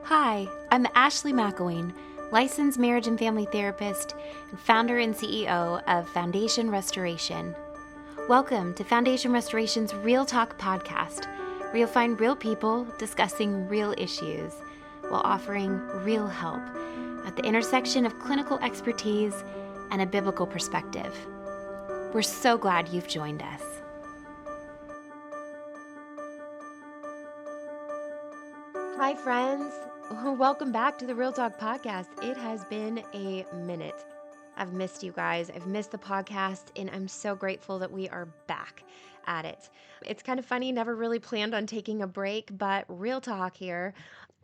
Hi, I'm Ashley McElwain, licensed marriage and family therapist and founder and CEO of Foundation Restoration. Welcome to Foundation Restoration's Real Talk podcast, where you'll find real people discussing real issues while offering real help at the intersection of clinical expertise and a biblical perspective. We're so glad you've joined us. Hi, friends. Welcome back to the Real Talk podcast. It has been a minute. I've missed you guys. I've missed the podcast, and I'm so grateful that we are back at it. It's kind of funny, never really planned on taking a break, but real talk here.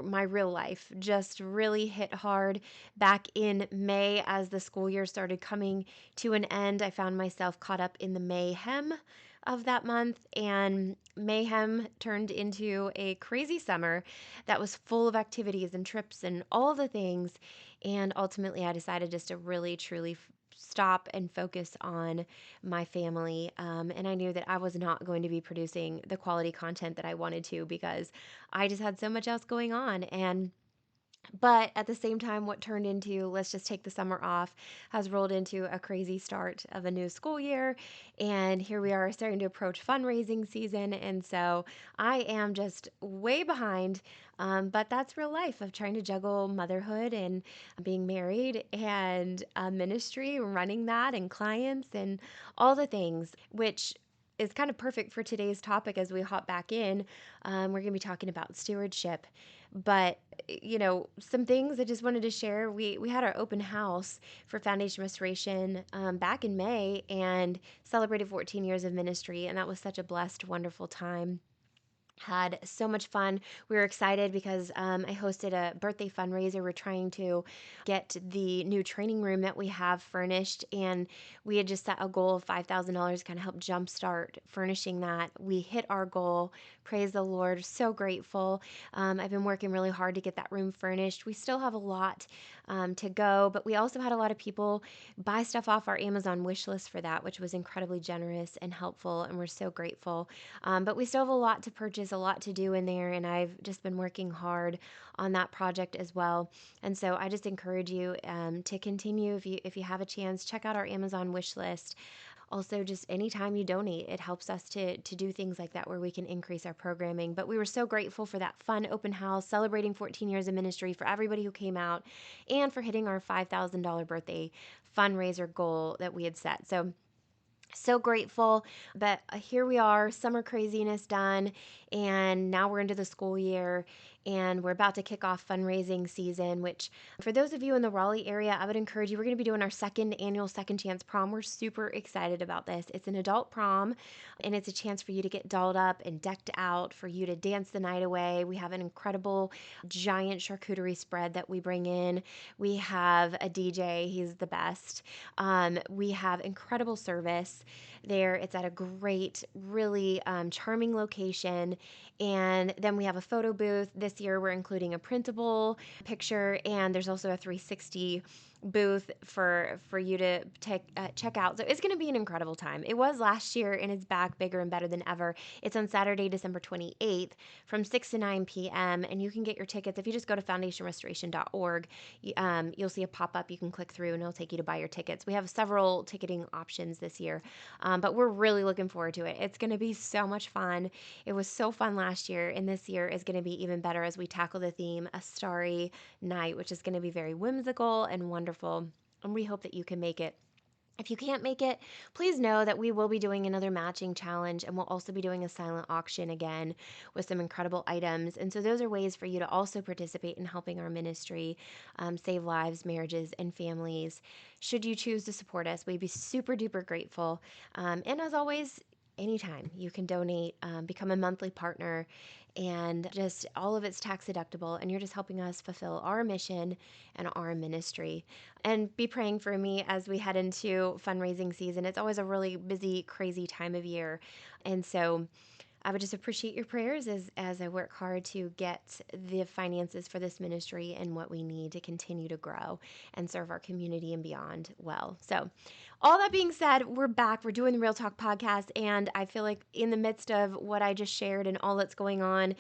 My real life just really hit hard back in May as the school year started coming to an end. I found myself caught up in the mayhem of that month, and mayhem turned into a crazy summer that was full of activities and trips and all the things. And ultimately, I decided just to really, truly stop and focus on my family. And I knew that I was not going to be producing the quality content that I wanted to because I just had so much else going on. But at the same time, what turned into let's just take the summer off has rolled into a crazy start of a new school year. And here we are starting to approach fundraising season. And so I am just way behind. But that's real life of trying to juggle motherhood and being married and ministry, running that and clients and all the things, which is kind of perfect for today's topic as we hop back in. We're going to be talking about stewardship. But, some things I just wanted to share. We had our open house for Foundation Restoration back in May and celebrated 14 years of ministry. And that was such a blessed, wonderful time. Had so much fun. We were excited because I hosted a birthday fundraiser. We're trying to get the new training room that we have furnished, and we had just set a goal of $5,000, kind of help jumpstart furnishing that. We hit our goal. Praise the Lord. So grateful. I've been working really hard to get that room furnished. We still have a lot to go, but we also had a lot of people buy stuff off our Amazon wish list for that, which was incredibly generous and helpful, and we're so grateful. But we still have a lot to purchase, a lot to do in there, and I've just been working hard on that project as well. And so I just encourage you to continue if you have a chance, check out our Amazon wish list. Also, just anytime you donate, it helps us to do things like that where we can increase our programming. But we were so grateful for that fun open house, celebrating 14 years of ministry, for everybody who came out, and for hitting our $5,000 birthday fundraiser goal that we had set. So grateful. But here we are, summer craziness done, and now we're into the school year, and we're about to kick off fundraising season, which for those of you in the Raleigh area, I would encourage you. We're going to be doing our second annual Second Chance Prom. We're super excited about this. It's an adult prom, and it's a chance for you to get dolled up and decked out, for you to dance the night away. We have an incredible giant charcuterie spread that we bring in. We have a DJ. He's the best. We have incredible service there. It's at a great, really charming location. And then we have a photo booth. This year we're including a printable picture, and there's also a 360 booth for you to check out. So it's going to be an incredible time. It was last year, and it's back bigger and better than ever. It's on Saturday, December 28th from 6 to 9 p.m. And you can get your tickets if you just go to foundationrestoration.org. You'll see a pop-up you can click through, and it'll take you to buy your tickets. We have several ticketing options this year, but we're really looking forward to it. It's going to be so much fun. It was so fun last year, and this year is going to be even better as we tackle the theme, A Starry Night, which is going to be very whimsical and wonderful. And we hope that you can make it. If you can't make it, please know that we will be doing another matching challenge, and we'll also be doing a silent auction again with some incredible items. And so those are ways for you to also participate in helping our ministry save lives, marriages, and families. Should you choose to support us, we'd be super duper grateful. And as always, anytime you can donate, become a monthly partner, and just all of it's tax deductible, and you're just helping us fulfill our mission and our ministry. And be praying for me as we head into fundraising season. It's always a really busy, crazy time of year. And so I would just appreciate your prayers as I work hard to get the finances for this ministry and what we need to continue to grow and serve our community and beyond well. So, all that being said, we're back. We're doing the Real Talk podcast, and I feel like in the midst of what I just shared and all that's going on,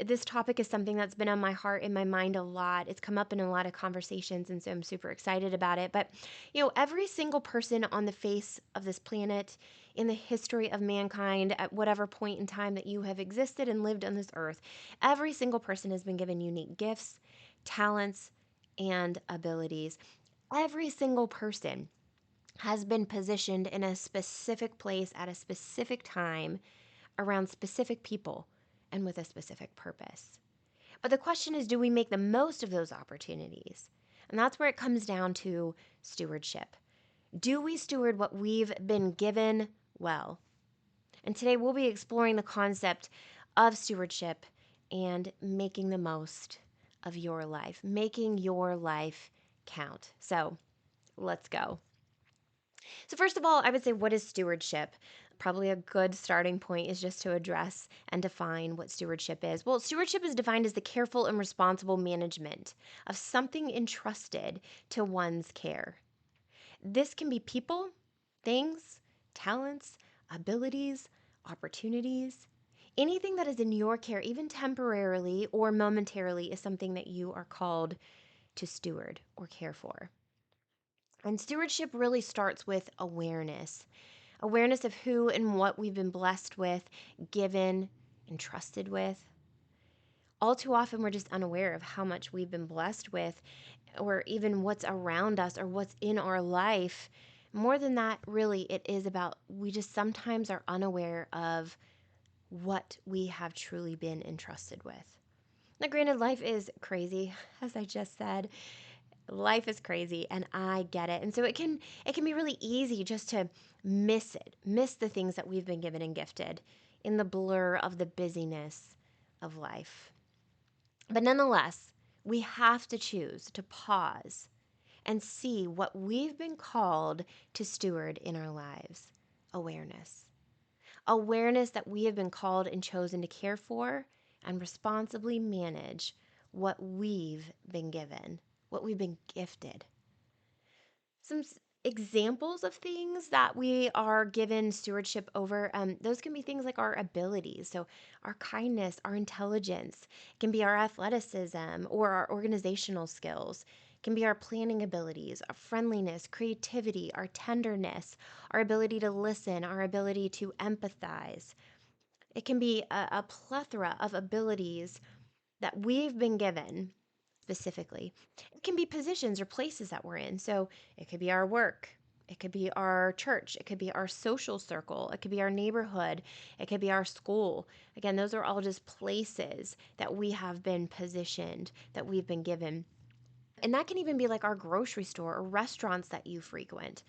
this topic is something that's been on my heart and my mind a lot. It's come up in a lot of conversations, and so I'm super excited about it. But, every single person on the face of this planet in the history of mankind, at whatever point in time that you have existed and lived on this earth, every single person has been given unique gifts, talents, and abilities. Every single person has been positioned in a specific place at a specific time around specific people and with a specific purpose. But the question is, do we make the most of those opportunities? And that's where it comes down to stewardship. Do we steward what we've been given well? And today we'll be exploring the concept of stewardship and making the most of your life, making your life count. So let's go. So, first of all, I would say, what is stewardship? Probably a good starting point is just to address and define what stewardship is. Well, stewardship is defined as the careful and responsible management of something entrusted to one's care. This can be people, things, talents, abilities, opportunities. Anything that is in your care, even temporarily or momentarily, is something that you are called to steward or care for. And stewardship really starts with awareness of who and what we've been blessed with, given, and trusted with. All too often, we're just unaware of how much we've been blessed with, or even what's around us or what's in our life. More than that, really, it is about we just sometimes are unaware of what we have truly been entrusted with. Now, granted, life is crazy, as I just said. Life is crazy, and I get it. And so it can be really easy just to miss the things that we've been given and gifted in the blur of the busyness of life. But nonetheless, we have to choose to pause and see what we've been called to steward in our lives. Awareness. Awareness that we have been called and chosen to care for and responsibly manage what we've been given, what we've been gifted. Some examples of things that we are given stewardship over, those can be things like our abilities. So, our kindness, our intelligence, it can be our athleticism or our organizational skills. It can be our planning abilities, our friendliness, creativity, our tenderness, our ability to listen, our ability to empathize. It can be a plethora of abilities that we've been given specifically. It can be positions or places that we're in. So it could be our work, it could be our church, it could be our social circle, it could be our neighborhood, it could be our school. Again, those are all just places that we have been positioned, that we've been given. And that can even be like our grocery store or restaurants that you frequent.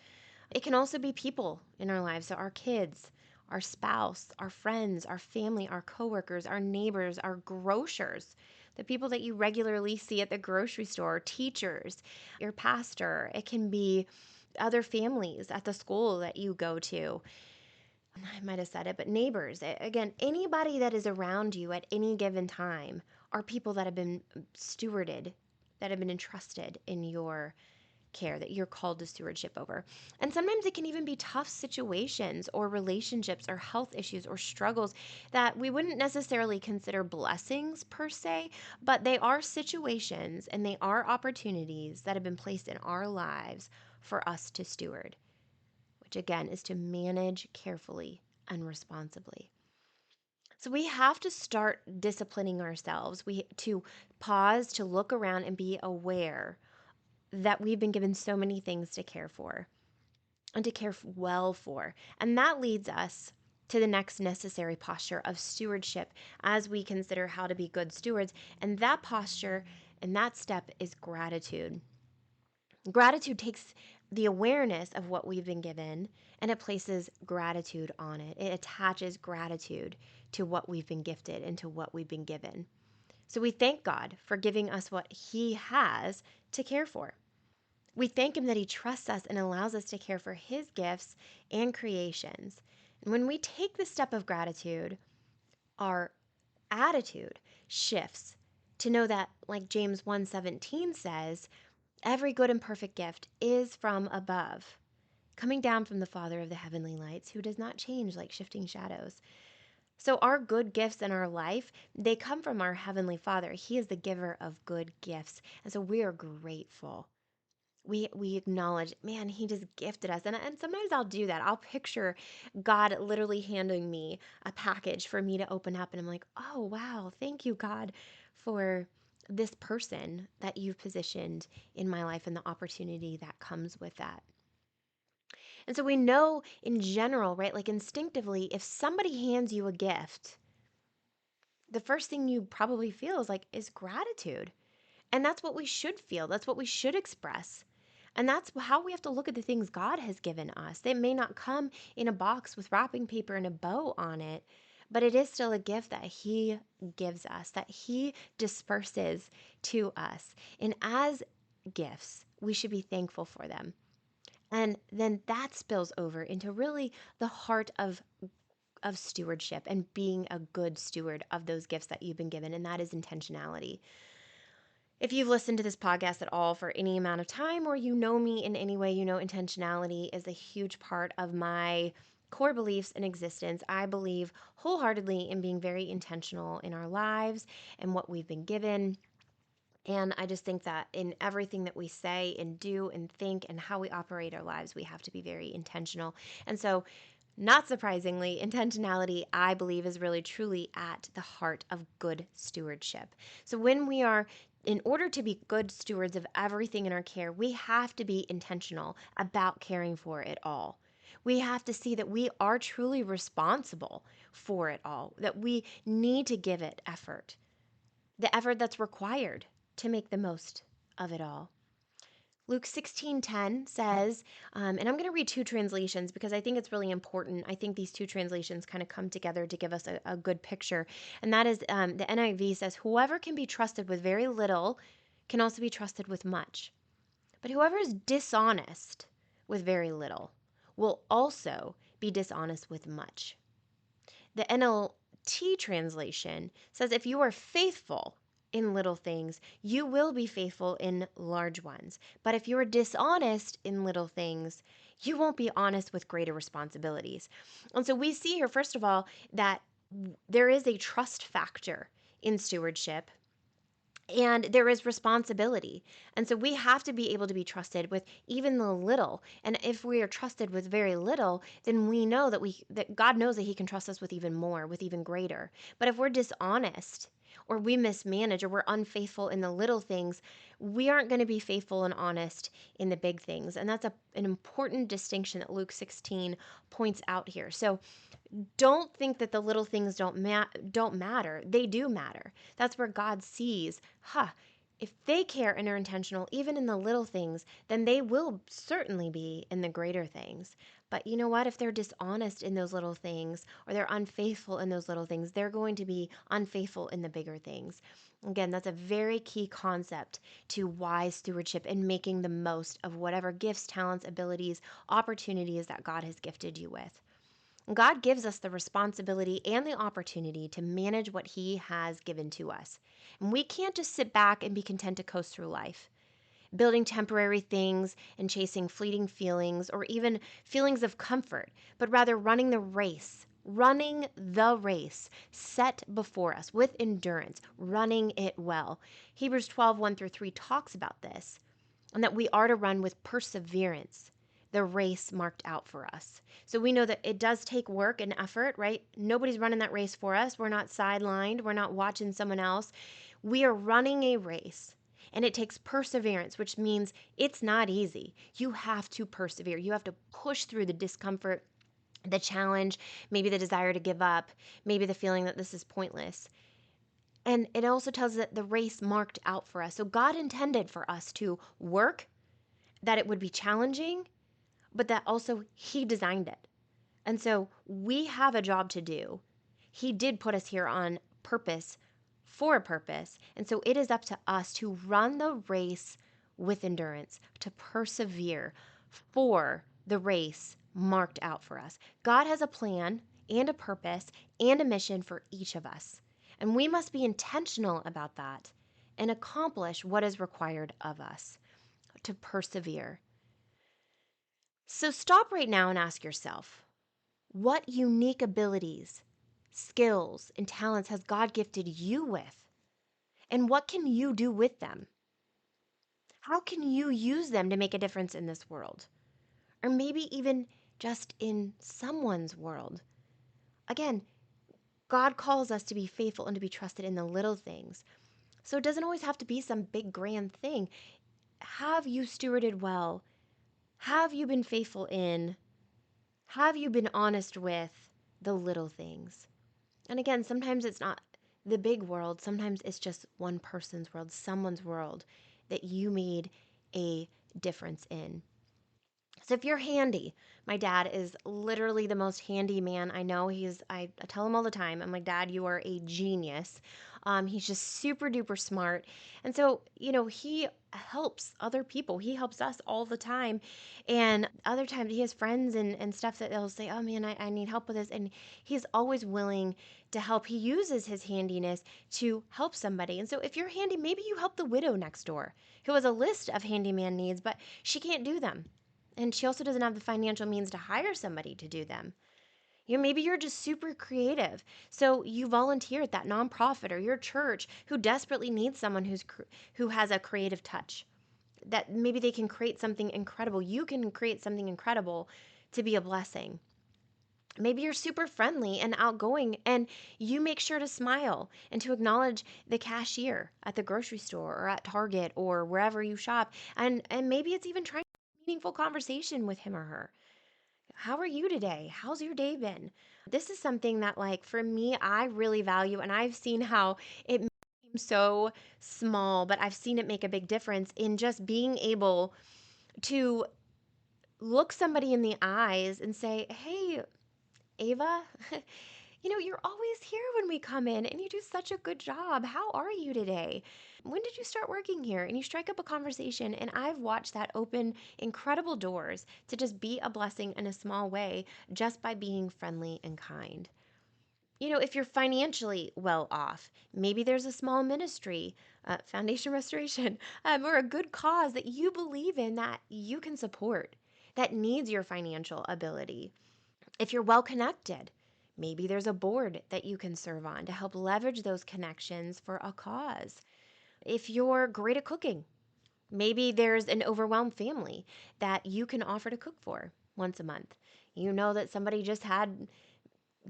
It can also be people in our lives. So our kids, our spouse, our friends, our family, our coworkers, our neighbors, our grocers, the people that you regularly see at the grocery store, teachers, your pastor. It can be other families at the school that you go to. I might have said it, but neighbors. Again, anybody that is around you at any given time are people that have been stewarded, that have been entrusted in your care, that you're called to stewardship over. And sometimes it can even be tough situations or relationships or health issues or struggles that we wouldn't necessarily consider blessings per se, but they are situations and they are opportunities that have been placed in our lives for us to steward, which again is to manage carefully and responsibly. So we have to start disciplining ourselves. We to pause, to look around and be aware that we've been given so many things to care for and to care well for. And that leads us to the next necessary posture of stewardship as we consider how to be good stewards. And that posture and that step is gratitude. Gratitude takes the awareness of what we've been given and it places gratitude on it. It attaches gratitude to what we've been gifted and to what we've been given. So we thank God for giving us what He has to care for. We thank Him that He trusts us and allows us to care for His gifts and creations. And when we take the step of gratitude, our attitude shifts to know that, like James 1:17 says, every good and perfect gift is from above, coming down from the Father of the heavenly lights, who does not change like shifting shadows. So our good gifts in our life, they come from our heavenly Father. He is the giver of good gifts. And so we are grateful. We acknowledge, man, he just gifted us. And sometimes I'll do that. I'll picture God literally handing me a package for me to open up. And I'm like, oh, wow, thank you, God, for this person that you've positioned in my life and the opportunity that comes with that. And so we know in general, right, like instinctively, if somebody hands you a gift, the first thing you probably feel is gratitude. And that's what we should feel. That's what we should express. And that's how we have to look at the things God has given us. They may not come in a box with wrapping paper and a bow on it, but it is still a gift that He gives us, that He disperses to us. And as gifts, we should be thankful for them. And then that spills over into really the heart of stewardship and being a good steward of those gifts that you've been given, and that is intentionality. If you've listened to this podcast at all for any amount of time, or you know me in any way, you know intentionality is a huge part of my core beliefs and existence. I believe wholeheartedly in being very intentional in our lives and what we've been given. And I just think that in everything that we say and do and think and how we operate our lives, we have to be very intentional. And so, not surprisingly, intentionality, I believe, is really truly at the heart of good stewardship. So, in order to be good stewards of everything in our care, we have to be intentional about caring for it all. We have to see that we are truly responsible for it all, that we need to give it effort, the effort that's required to make the most of it all. Luke 16:10 says, and I'm going to read two translations because I think it's really important. I think these two translations kind of come together to give us a good picture. And that is the NIV says, whoever can be trusted with very little can also be trusted with much. But whoever is dishonest with very little will also be dishonest with much. The NLT translation says, if you are faithful in little things, you will be faithful in large ones. But if you are dishonest in little things, you won't be honest with greater responsibilities. And so we see here, first of all, that there is a trust factor in stewardship. And there is responsibility. And so we have to be able to be trusted with even the little. And if we are trusted with very little, then we know that God knows that He can trust us with even more, with even greater. But if we're dishonest, or we mismanage, or we're unfaithful in the little things, we aren't going to be faithful and honest in the big things. And that's an important distinction that Luke 16 points out here. So don't think that the little things don't matter. They do matter. That's where God sees, if they care and are intentional, even in the little things, then they will certainly be in the greater things. But you know what? If they're dishonest in those little things, or they're unfaithful in those little things, they're going to be unfaithful in the bigger things. Again, that's a very key concept to wise stewardship and making the most of whatever gifts, talents, abilities, opportunities that God has gifted you with. God gives us the responsibility and the opportunity to manage what He has given to us. And we can't just sit back and be content to coast through life, building temporary things and chasing fleeting feelings or even feelings of comfort, but rather running the race set before us with endurance, running it well. Hebrews 12:1-3 talks about this, and that we are to run with perseverance the race marked out for us. So we know that it does take work and effort, right? Nobody's running that race for us. We're not sidelined. We're not watching someone else. We are running a race, and it takes perseverance, which means it's not easy. You have to persevere. You have to push through the discomfort, the challenge, maybe the desire to give up, maybe the feeling that this is pointless. And it also tells us that the race marked out for us. So God intended for us to work, that it would be challenging, but that also He designed it. And so we have a job to do. He did put us here on purpose for a purpose. And so it is up to us to run the race with endurance, to persevere for the race marked out for us. God has a plan and a purpose and a mission for each of us. And we must be intentional about that and accomplish what is required of us to persevere. So stop right now and ask yourself, what unique abilities, skills, and talents has God gifted you with? And what can you do with them? How can you use them to make a difference in this world? Or maybe even just in someone's world. Again, God calls us to be faithful and to be trusted in the little things. So it doesn't always have to be some big grand thing. Have you stewarded well? Have you been faithful in? Have you been honest with the little things? And again, sometimes it's not the big world. Sometimes it's just one person's world, someone's world that you made a difference in. So if you're handy, my dad is literally the most handy man I know. I tell him all the time, I'm like, Dad, you are a genius. He's just super duper smart. And so, he helps other people. He helps us all the time. And other times he has friends and stuff that they'll say, oh man, I need help with this. And he's always willing to help. He uses his handiness to help somebody. And so if you're handy, maybe you help the widow next door who has a list of handyman needs, but she can't do them. And she also doesn't have the financial means to hire somebody to do them. Maybe you're just super creative. So you volunteer at that nonprofit or your church who desperately needs someone who has a creative touch. That maybe they can create something incredible. You can create something incredible to be a blessing. Maybe you're super friendly and outgoing and you make sure to smile and to acknowledge the cashier at the grocery store or at Target or wherever you shop. And maybe it's even trying a meaningful conversation with him or her. How are you today? How's your day been? This is something that, like, for me, I really value, and I've seen how it seems so small, but I've seen it make a big difference in just being able to look somebody in the eyes and say, hey, Ava, you're always here when we come in and you do such a good job. How are you today? When did you start working here? And you strike up a conversation, and I've watched that open incredible doors to just be a blessing in a small way just by being friendly and kind. If you're financially well off, maybe there's a small ministry, foundation restoration, or a good cause that you believe in that you can support that needs your financial ability. If you're well connected, maybe there's a board that you can serve on to help leverage those connections for a cause. If you're great at cooking, maybe there's an overwhelmed family that you can offer to cook for once a month. You know that somebody just had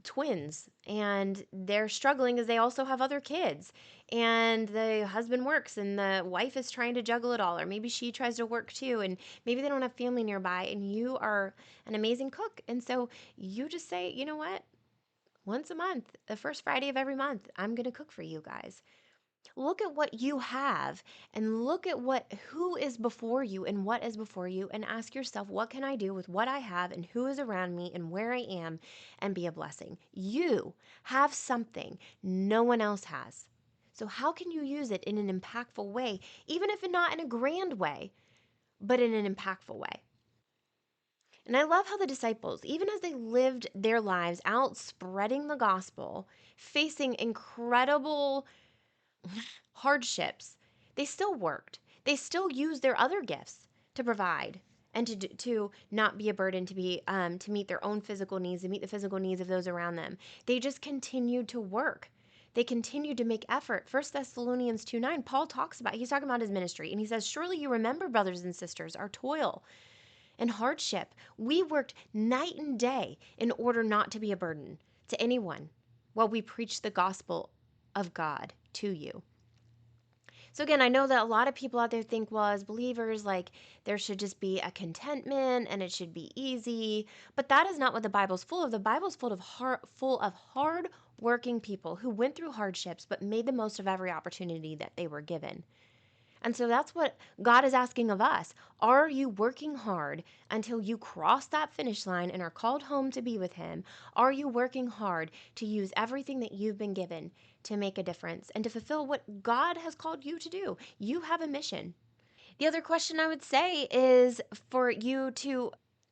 twins and they're struggling because they also have other kids, and the husband works and the wife is trying to juggle it all, or maybe she tries to work too, and maybe they don't have family nearby, and you are an amazing cook, and so you just say, you know what, once a month, the first Friday of every month, I'm going to cook for you guys. Look at what you have and look at who is before you and what is before you, and ask yourself, what can I do with what I have and who is around me and where I am, and be a blessing. You have something no one else has. So how can you use it in an impactful way, even if not in a grand way, but in an impactful way? And I love how the disciples, even as they lived their lives out spreading the gospel, facing incredible hardships, they still worked. They still used their other gifts to provide and to not be a burden, to meet their own physical needs, to meet the physical needs of those around them. They just continued to work. They continued to make effort. 1 Thessalonians 2:9, he's talking about his ministry, and he says, surely you remember, brothers and sisters, our toil and hardship. We worked night and day in order not to be a burden to anyone while we preached the gospel of God to you. So again, I know that a lot of people out there think, well, as believers, like, there should just be a contentment and it should be easy. But that is not what the Bible's full of. The Bible's full of hard working people who went through hardships but made the most of every opportunity that they were given. And so that's what God is asking of us. Are you working hard until you cross that finish line and are called home to be with Him? Are you working hard to use everything that you've been given to make a difference and to fulfill what God has called you to do? You have a mission. The other question I would say is for you to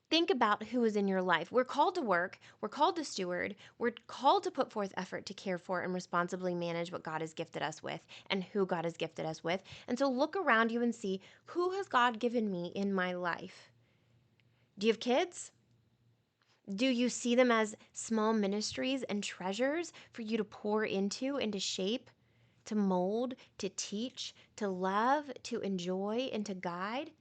Think about who is in your life. We're called to work, we're called to steward, we're called to put forth effort to care for and responsibly manage what God has gifted us with and who God has gifted us with. And so look around you and see, who has God given me in my life? Do you have kids? Do you see them as small ministries and treasures for you to pour into and to shape, to mold, to teach, to love, to enjoy, and to guide?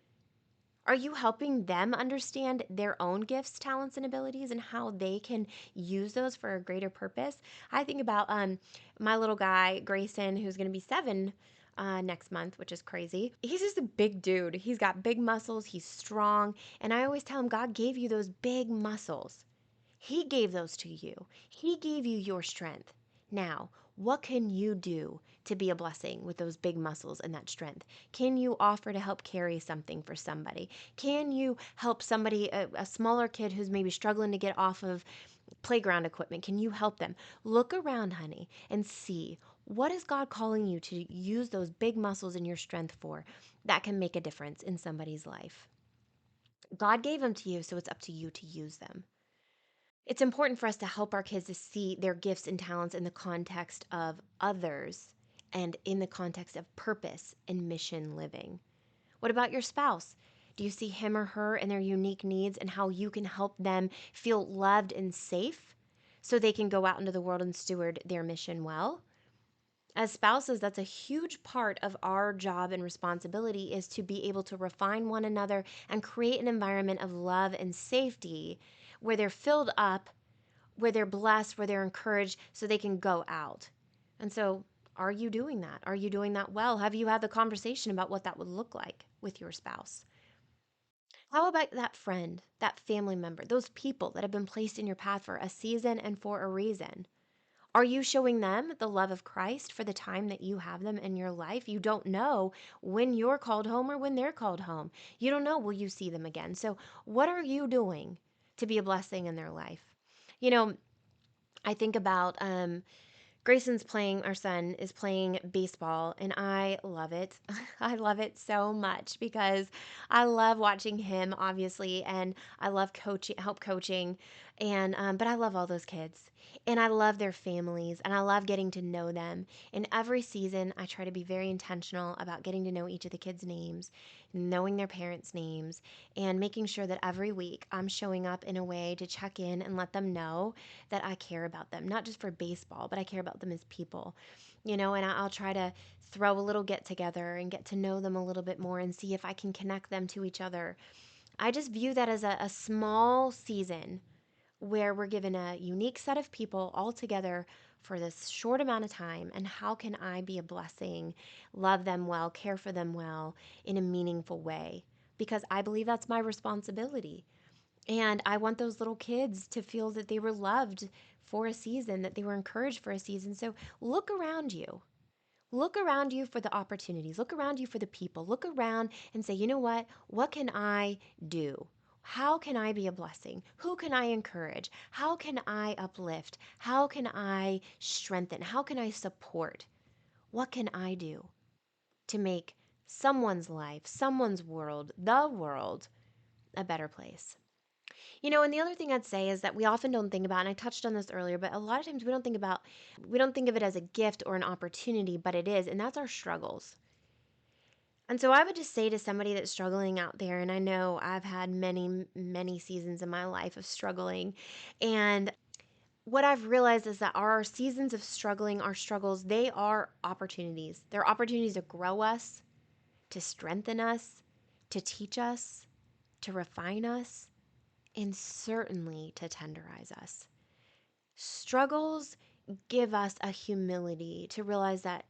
Are you helping them understand their own gifts, talents, and abilities and how they can use those for a greater purpose? I think about my little guy, Grayson, who's going to be 7 next month, which is crazy. He's just a big dude. He's got big muscles, he's strong. And I always tell him, God gave you those big muscles. He gave those to you. He gave you your strength. Now, what can you do to be a blessing with those big muscles and that strength? Can you offer to help carry something for somebody? Can you help somebody, a smaller kid who's maybe struggling to get off of playground equipment? Can you help them? Look around, honey, and see, what is God calling you to use those big muscles and your strength for that can make a difference in somebody's life? God gave them to you, so it's up to you to use them. It's important for us to help our kids to see their gifts and talents in the context of others and in the context of purpose and mission living. What about your spouse? Do you see him or her and their unique needs and how you can help them feel loved and safe so they can go out into the world and steward their mission well? As spouses, that's a huge part of our job and responsibility is to be able to refine one another and create an environment of love and safety where they're filled up, where they're blessed, where they're encouraged so they can go out. And so, are you doing that? Are you doing that well? Have you had the conversation about what that would look like with your spouse? How about that friend, that family member, those people that have been placed in your path for a season and for a reason? Are you showing them the love of Christ for the time that you have them in your life? You don't know when you're called home or when they're called home. You don't know, will you see them again? So, what are you doing to be a blessing in their life? You know, I think about Grayson's playing, our son is playing baseball, and I love it. I love it so much because I love watching him, obviously, and I love coaching, help coaching, and but I love all those kids, and I love their families, and I love getting to know them. In every season, I try to be very intentional about getting to know each of the kids' names, knowing their parents' names, and making sure that every week I'm showing up in a way to check in and let them know that I care about them, not just for baseball, but I care about them as people, and I'll try to throw a little get together and get to know them a little bit more and see if I can connect them to each other. I just view that as a small season where we're given a unique set of people all together for this short amount of time. And how can I be a blessing, love them well, care for them well in a meaningful way? Because I believe that's my responsibility. And I want those little kids to feel that they were loved for a season, that they were encouraged for a season. So look around you. Look around you for the opportunities. Look around you for the people. Look around and say, you know what? What can I do? How can I be a blessing? Who can I encourage? How can I uplift? How can I strengthen? How can I support? What can I do to make someone's life, someone's world, the world, a better place? And the other thing I'd say is that we often don't think about, and I touched on this earlier, but a lot of times we don't think of it as a gift or an opportunity, but it is, and that's our struggles. And so I would just say to somebody that's struggling out there, and I know I've had many, many seasons in my life of struggling, and what I've realized is that our seasons of struggling, our struggles, they are opportunities. They're opportunities to grow us, to strengthen us, to teach us, to refine us, and certainly to tenderize us. Struggles give us a humility to realize that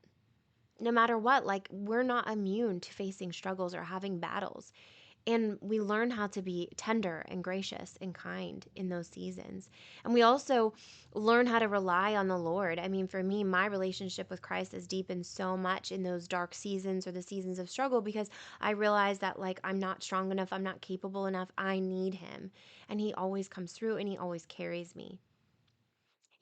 no matter what, like we're not immune to facing struggles or having battles. And we learn how to be tender and gracious and kind in those seasons. And we also learn how to rely on the Lord. I mean, for me, my relationship with Christ has deepened so much in those dark seasons or the seasons of struggle because I realize that, like, I'm not strong enough, I'm not capable enough, I need Him. And He always comes through and He always carries me.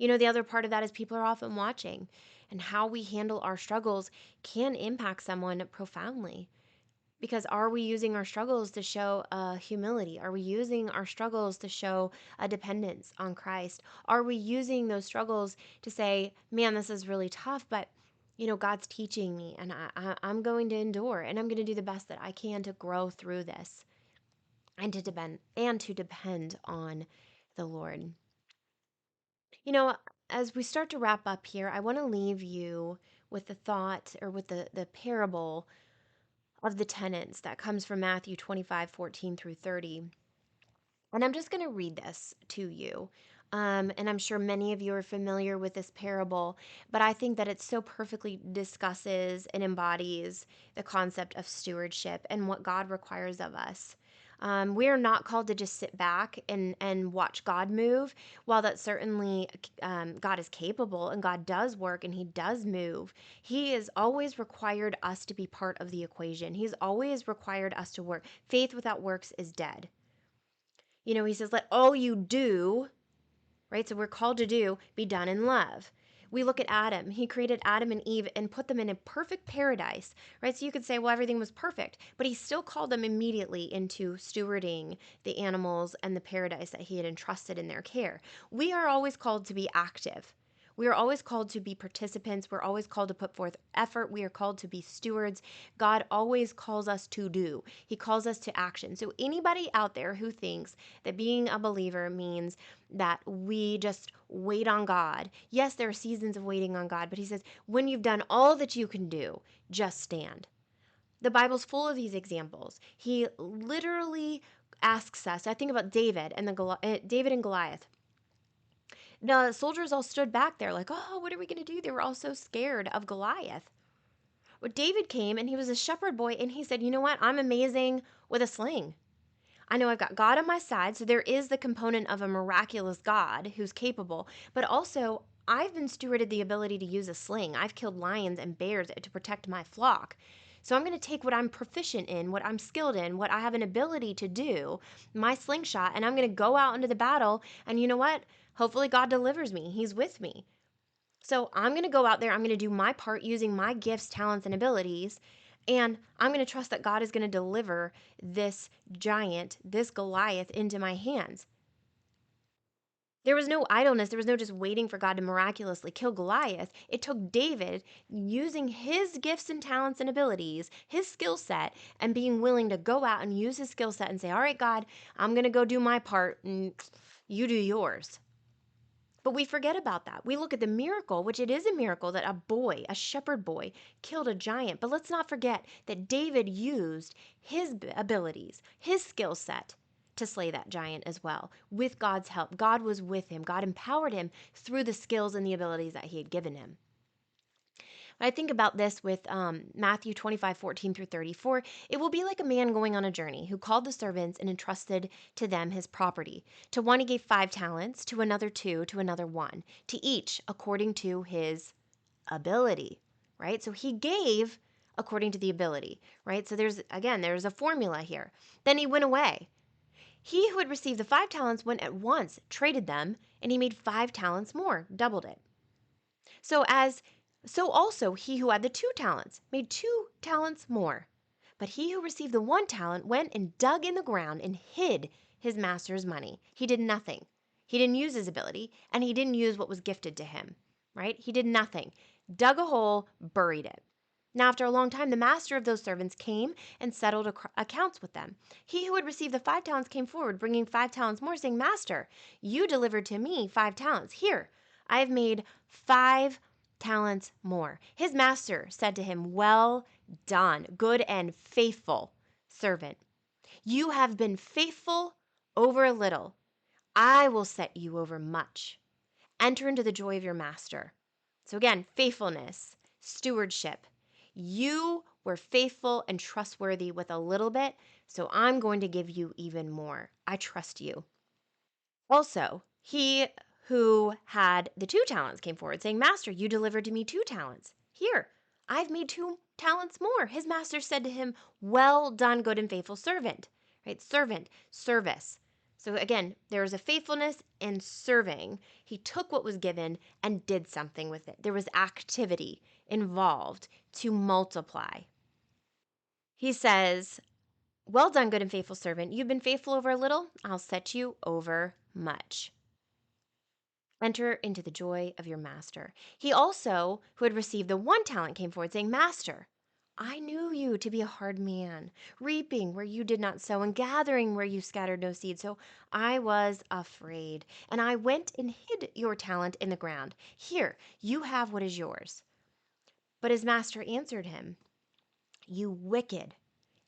The other part of that is people are often watching, and how we handle our struggles can impact someone profoundly. Because are we using our struggles to show humility? Are we using our struggles to show a dependence on Christ? Are we using those struggles to say, man, this is really tough, but God's teaching me and I'm going to endure and I'm going to do the best that I can to grow through this and to depend on the Lord. As we start to wrap up here, I want to leave you with the thought or with the parable of the tenants that comes from Matthew 25:14 through 30. And I'm just going to read this to you. And I'm sure many of you are familiar with this parable, but I think that it so perfectly discusses and embodies the concept of stewardship and what God requires of us. We are not called to just sit back and watch God move. While that certainly God is capable and God does work and He does move, He has always required us to be part of the equation. He's always required us to work. Faith without works is dead. He says, let all you do, right? So we're called to do, be done in love. We look at Adam. He created Adam and Eve and put them in a perfect paradise, right? So you could say, well, everything was perfect, but he still called them immediately into stewarding the animals and the paradise that he had entrusted in their care. We are always called to be active. We are always called to be participants. We're always called to put forth effort. We are called to be stewards. God always calls us to do. He calls us to action. So anybody out there who thinks that being a believer means that we just wait on God. Yes, there are seasons of waiting on God, but he says, when you've done all that you can do, just stand. The Bible's full of these examples. He literally asks us. I think about David and David and Goliath. The soldiers all stood back there like, oh, what are we going to do? They were all so scared of Goliath. But David came and he was a shepherd boy and he said, you know what? I'm amazing with a sling. I know I've got God on my side, so there is the component of a miraculous God who's capable, but also I've been stewarded the ability to use a sling. I've killed lions and bears to protect my flock. So I'm going to take what I'm proficient in, what I'm skilled in, what I have an ability to do, my slingshot, and I'm going to go out into the battle. And you know what? Hopefully God delivers me. He's with me. So I'm going to go out there. I'm going to do my part using my gifts, talents, and abilities. And I'm going to trust that God is going to deliver this giant, this Goliath, into my hands. There was no idleness. There was no just waiting for God to miraculously kill Goliath. It took David using his gifts and talents and abilities, his skill set, and being willing to go out and use his skill set and say, all right, God, I'm going to go do my part and you do yours. But we forget about that. We look at the miracle, which it is a miracle that a shepherd boy, killed a giant. But let's not forget that David used his abilities, his skill set to slay that giant as well with God's help. God was with him. God empowered him through the skills and the abilities that he had given him. I think about this with Matthew 25:14 through 34. It will be like a man going on a journey who called the servants and entrusted to them his property. To one he gave 5 talents, to another 2, to another 1, to each according to his ability, right? So he gave according to the ability, right? So there's a formula here. Then he went away. He who had received the 5 talents went at once, traded them, and he made 5 talents more, doubled it. So also he who had the 2 talents made 2 talents more. But he who received the 1 talent went and dug in the ground and hid his master's money. He did nothing. He didn't use his ability, and he didn't use what was gifted to him, right? He did nothing. Dug a hole, buried it. Now, after a long time, the master of those servants came and settled accounts with them. He who had received the 5 talents came forward, bringing 5 talents more, saying, Master, you delivered to me 5 talents. Here, I have made 5 talents more. His master said to him, Well done, good and faithful servant. You have been faithful over a little. I will set you over much. Enter into the joy of your master. So again, faithfulness, stewardship. You were faithful and trustworthy with a little bit, so I'm going to give you even more. I trust you. Also, he who had the 2 talents came forward, saying, Master, you delivered to me 2 talents. Here, I've made 2 talents more. His master said to him, Well done, good and faithful servant. Right? Servant, service. So again, there was a faithfulness in serving. He took what was given and did something with it. There was activity involved to multiply. He says, "Well done, good and faithful servant. You've been faithful over a little. I'll set you over much. Enter into the joy of your master." He also, who had received the 1 talent, came forward, saying, "Master, I knew you to be a hard man, reaping where you did not sow and gathering where you scattered no seed. So I was afraid, and I went and hid your talent in the ground. Here, you have what is yours." But his master answered him, "You wicked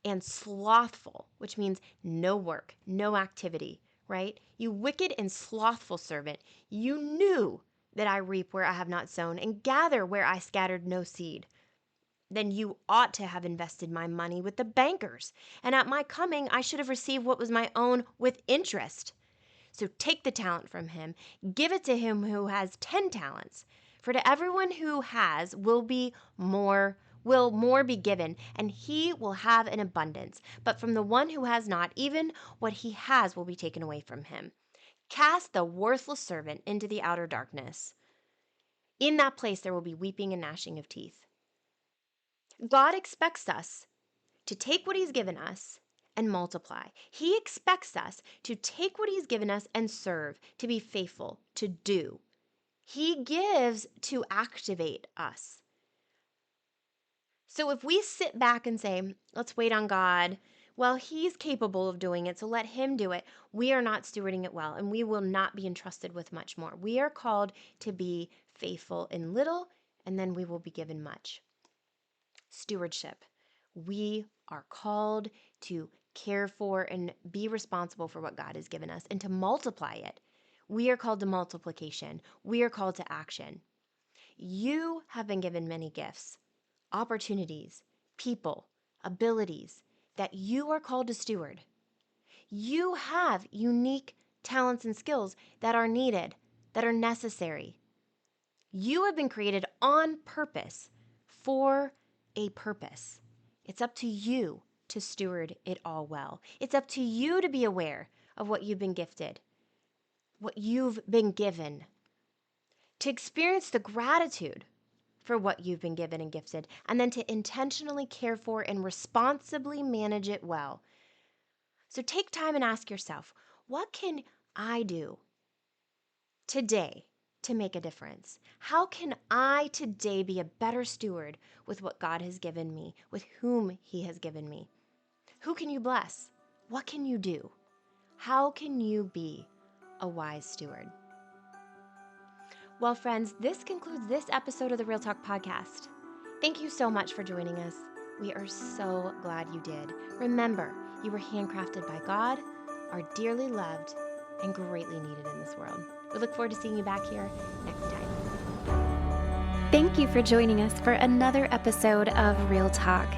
and slothful," which means no work, no activity, right? "You wicked and slothful servant, you knew that I reap where I have not sown and gather where I scattered no seed. Then you ought to have invested my money with the bankers, and at my coming I should have received what was my own with interest. So take the talent from him, give it to him who has 10 talents. For to everyone who has will more be given, and he will have an abundance. But from the one who has not, even what he has will be taken away from him. Cast the worthless servant into the outer darkness. In that place there will be weeping and gnashing of teeth." God expects us to take what he's given us and multiply. He expects us to take what he's given us and serve, to be faithful, to do. He gives to activate us. So if we sit back and say, "Let's wait on God," well, he's capable of doing it, so let him do it. We are not stewarding it well, and we will not be entrusted with much more. We are called to be faithful in little, and then we will be given much. Stewardship. We are called to care for and be responsible for what God has given us and to multiply it. We are called to multiplication. We are called to action. You have been given many gifts, opportunities, people, abilities that you are called to steward. You have unique talents and skills that are needed, that are necessary. You have been created on purpose for a purpose. It's up to you to steward it all well. It's up to you to be aware of what you've been gifted, what you've been given, to experience the gratitude for what you've been given and gifted, and then to intentionally care for and responsibly manage it well. So take time and ask yourself, what can I do today to make a difference? How can I today be a better steward with what God has given me, with whom he has given me? Who can you bless? What can you do? How can you be a wise steward? Well, friends, this concludes this episode of the Real Talk podcast. Thank you so much for joining us. We are so glad you did. Remember, you were handcrafted by God, are dearly loved, and greatly needed in this world. We look forward to seeing you back here next time. Thank you for joining us for another episode of Real Talk.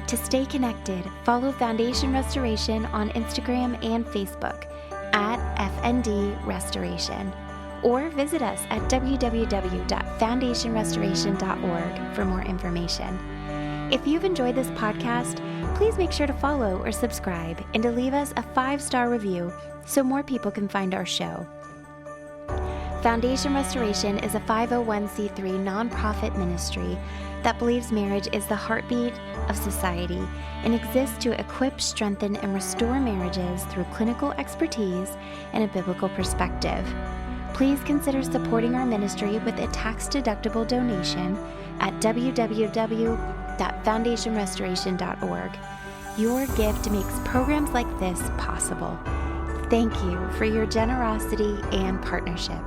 To stay connected, follow Foundation Restoration on Instagram and Facebook at FND Restoration, or visit us at www.foundationrestoration.org for more information. If you've enjoyed this podcast, please make sure to follow or subscribe and to leave us a 5-star review so more people can find our show. Foundation Restoration is a 501c3 nonprofit ministry that believes marriage is the heartbeat of society and exists to equip, strengthen, and restore marriages through clinical expertise and a biblical perspective. Please consider supporting our ministry with a tax-deductible donation at www.foundationrestoration.org. Your gift makes programs like this possible. Thank you for your generosity and partnership.